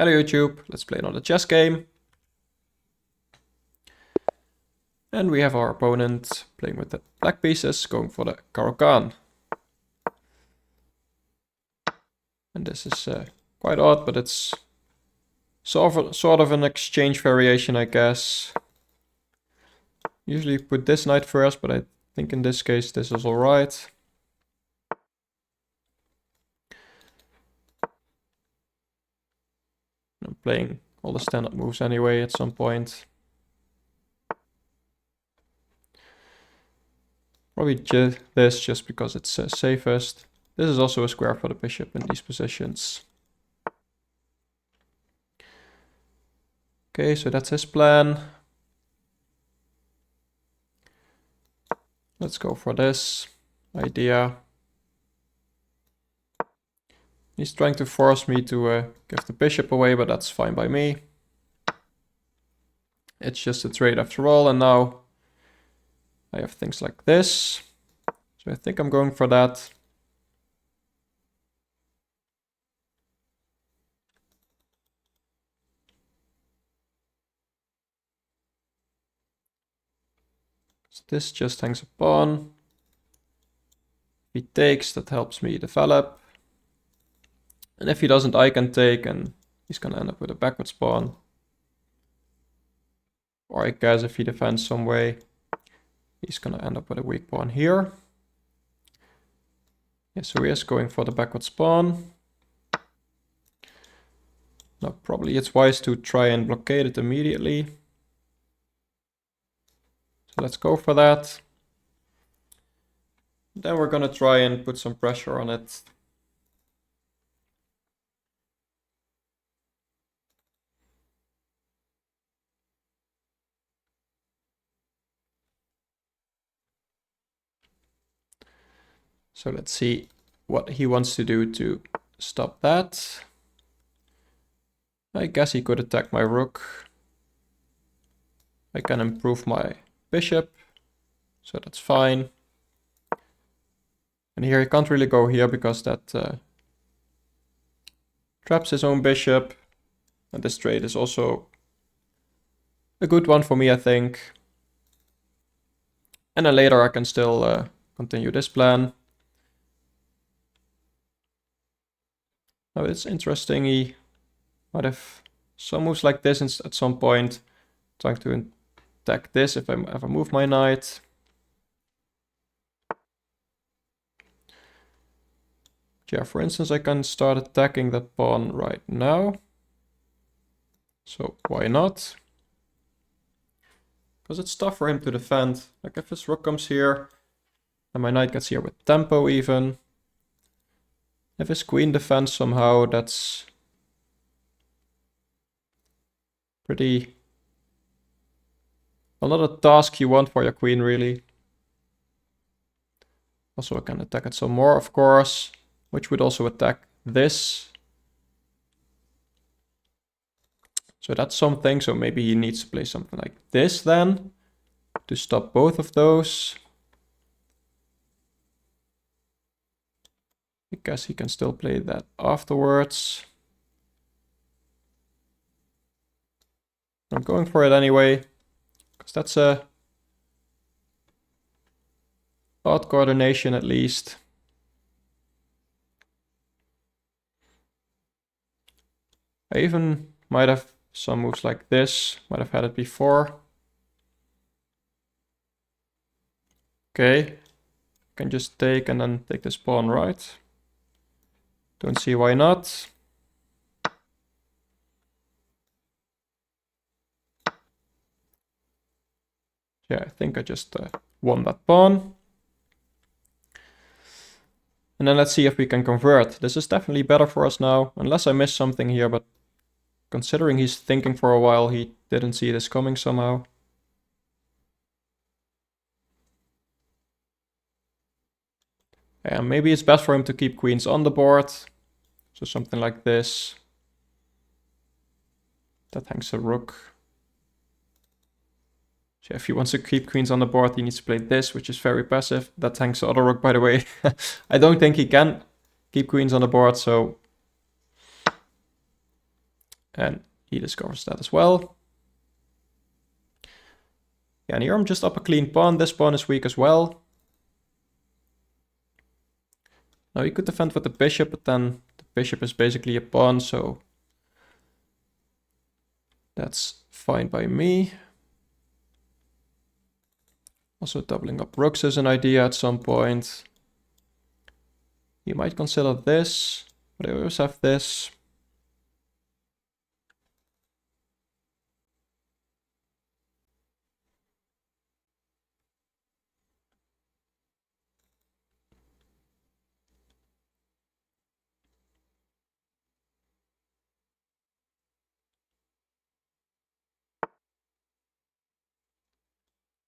Hello YouTube, let's play another chess game. And we have our opponent playing with the black pieces, going for the Caro-Kann. And this is quite odd, but it's sort of an exchange variation, I guess. Usually put this knight first, but I think in this case this is alright. I'm playing all the standard moves anyway at some point. Probably this just because it's safest. This is also a square for the bishop in these positions. Okay, so that's his plan. Let's go for this idea. He's trying to force me to give the bishop away, but that's fine by me. It's just a trade after all, and now I have things like this. So I think I'm going for that. So this just hangs a pawn. If he takes, that helps me develop. And if he doesn't, I can take, and he's gonna end up with a backwards pawn. Or I guess if he defends some way, he's gonna end up with a weak pawn here. Yeah, so he is going for the backwards pawn. Now probably it's wise to try and blockade it immediately. So let's go for that. Then we're gonna try and put some pressure on it. So let's see what he wants to do to stop that. I guess he could attack my rook. I can improve my bishop, so that's fine. And here he can't really go here because that traps his own bishop. And this trade is also a good one for me, I think. And then later I can still continue this plan. Now it's interesting, he might have some moves like this at some point, trying to attack this if I ever move my knight. Yeah, for instance, I can start attacking that pawn right now. So why not? Because it's tough for him to defend. Like if his rook comes here, and my knight gets here with tempo even. If his queen defends somehow, that's pretty... well, not a task you want for your queen, really. Also, I can attack it some more, of course, which would also attack this. So that's something, so maybe he needs to play something like this then, to stop both of those. I guess he can still play that afterwards. I'm going for it anyway, because that's a odd coordination at least. I even might have some moves like this, might have had it before. Okay, I can just take and then take this pawn, right? Don't see why not. Yeah, I think I just won that pawn. And then let's see if we can convert. This is definitely better for us now, unless I missed something here, but considering he's thinking for a while, he didn't see this coming somehow. And maybe it's best for him to keep queens on the board. So something like this. That hangs a rook. So if he wants to keep queens on the board, he needs to play this, which is very passive. That hangs the other rook, by the way. I don't think he can keep queens on the board, so And he discovers that as well. Yeah, and here I'm just up a clean pawn. This pawn is weak as well. Now he could defend with the bishop, but then the bishop is basically a pawn, so that's fine by me. Also doubling up rooks is an idea at some point. You might consider this, but I always have this.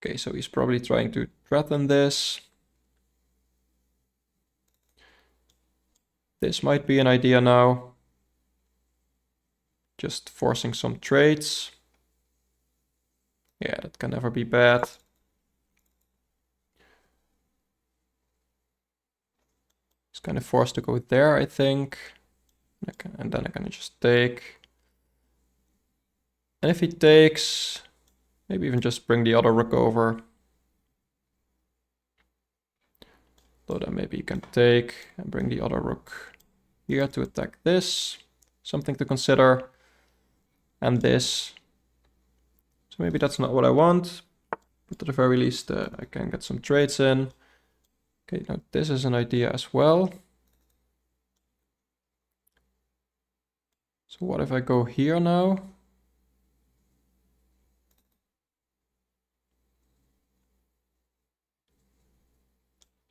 Okay, so he's probably trying to threaten this. This might be an idea now. Just forcing some trades. Yeah, that can never be bad. He's kind of forced to go there, I think. And then I can just take. And if he takes, maybe even just bring the other rook over. So then maybe you can take and bring the other rook here to attack this. Something to consider. And this. So maybe that's not what I want. But at the very least, I can get some trades in. Okay, now this is an idea as well. So what if I go here now?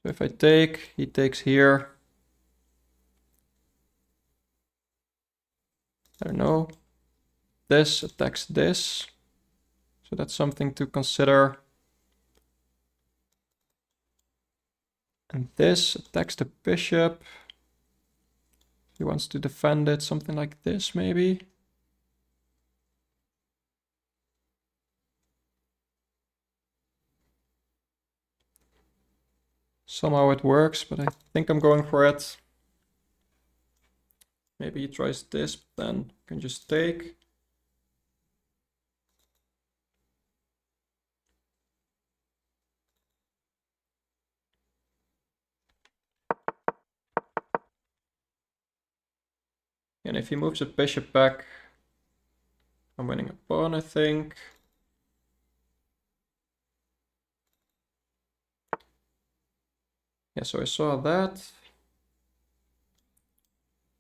So if I take, he takes here. I don't know. This attacks this. So that's something to consider. And this attacks the bishop. He wants to defend it, something like this maybe. Somehow it works, but I think I'm going for it. Maybe he tries this, but then I can just take. And if he moves the bishop back, I'm winning a pawn, I think. Yeah, so I saw that.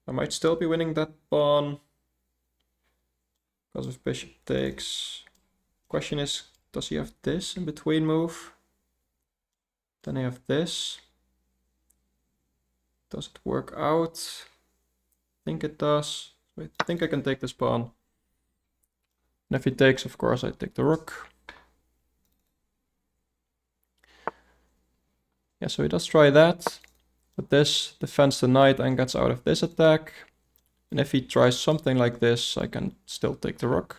I might still be winning that pawn because if bishop takes. Question is, does he have this in between move? Then I have this. Does it work out? I think it does. So I think I can take this pawn. And if he takes, of course, I take the rook. Yeah, so he does try that. But this defends the knight and gets out of this attack. And if he tries something like this, I can still take the rook.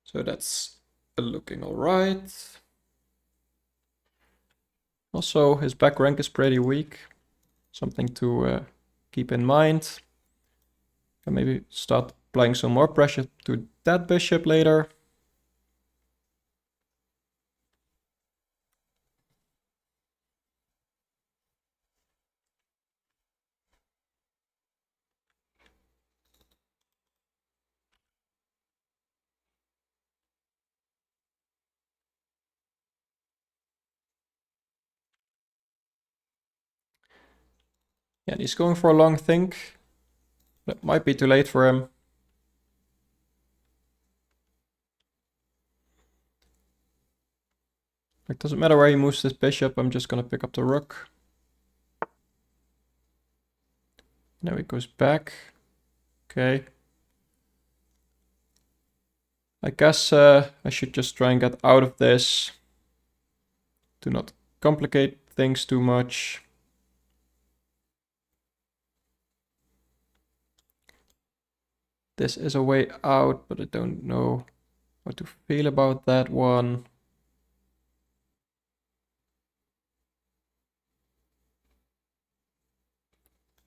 So that's looking all right. Also, his back rank is pretty weak. Something to keep in mind. And maybe start applying some more pressure to that bishop later. Yeah, he's going for a long think. That might be too late for him. It doesn't matter where he moves this bishop, I'm just gonna pick up the rook. Now he goes back. Okay. I guess I should just try and get out of this to not complicate things too much. This is a way out, but I don't know how to feel about that one.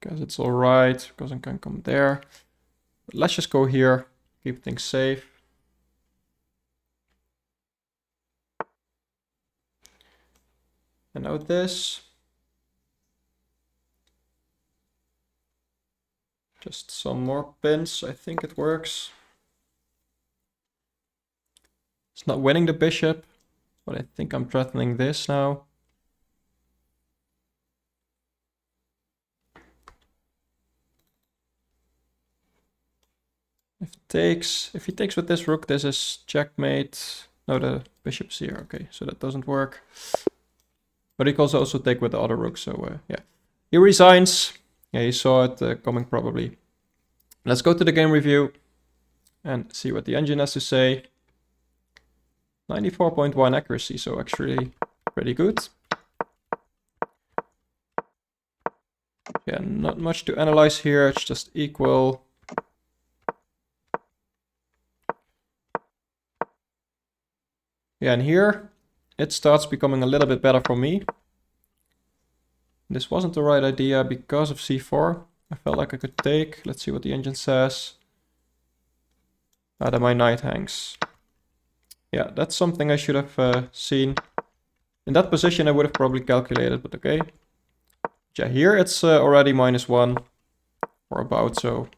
Guess it's all right, because I can come there. But let's just go here, keep things safe. And now this. Just some more pins, I think it works. It's not winning the bishop, but I think I'm threatening this now. If he takes with this rook, this is checkmate. No, the bishop's here. Okay, so that doesn't work. But he can also take with the other rook, so yeah. He resigns. Yeah, he saw it coming probably. Let's go to the game review and see what the engine has to say. 94.1 accuracy, so actually pretty good. Yeah, not much to analyze here, it's just equal. Yeah, and here it starts becoming a little bit better for me. This wasn't the right idea because of c4. I felt like I could take. Let's see what the engine says. Then my knight hangs. Yeah, that's something I should have seen. In that position I would have probably calculated, but okay. Yeah, here it's already -1 or about so.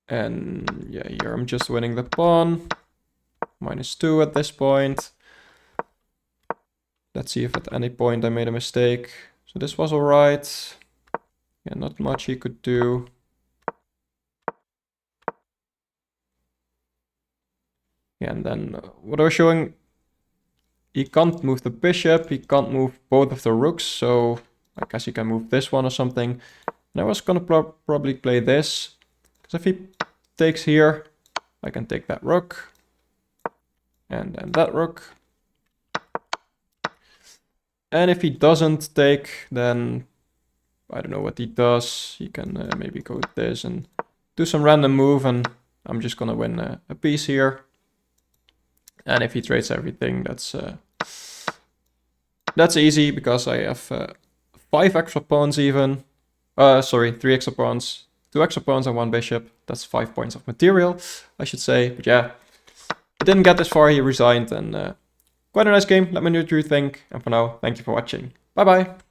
And yeah, here I'm just winning the pawn. -2 at this point. Let's see if at any point I made a mistake. So this was alright. Yeah, not much he could do. Yeah, and then what I was showing, he can't move the bishop, he can't move both of the rooks, so I guess he can move this one or something. And I was gonna probably play this, because if he takes here, I can take that rook, and then that rook. And if he doesn't take, then I don't know what he does. He can maybe go with this and do some random move, and I'm just gonna win a piece here. And if he trades everything, that's easy, because I have 5 extra pawns even. Sorry, 3 extra pawns, 2 extra pawns and 1 bishop. That's 5 points of material, I should say. But yeah, he didn't get this far, he resigned, and quite a nice game. Let me know what you think. And for now, thank you for watching. Bye bye.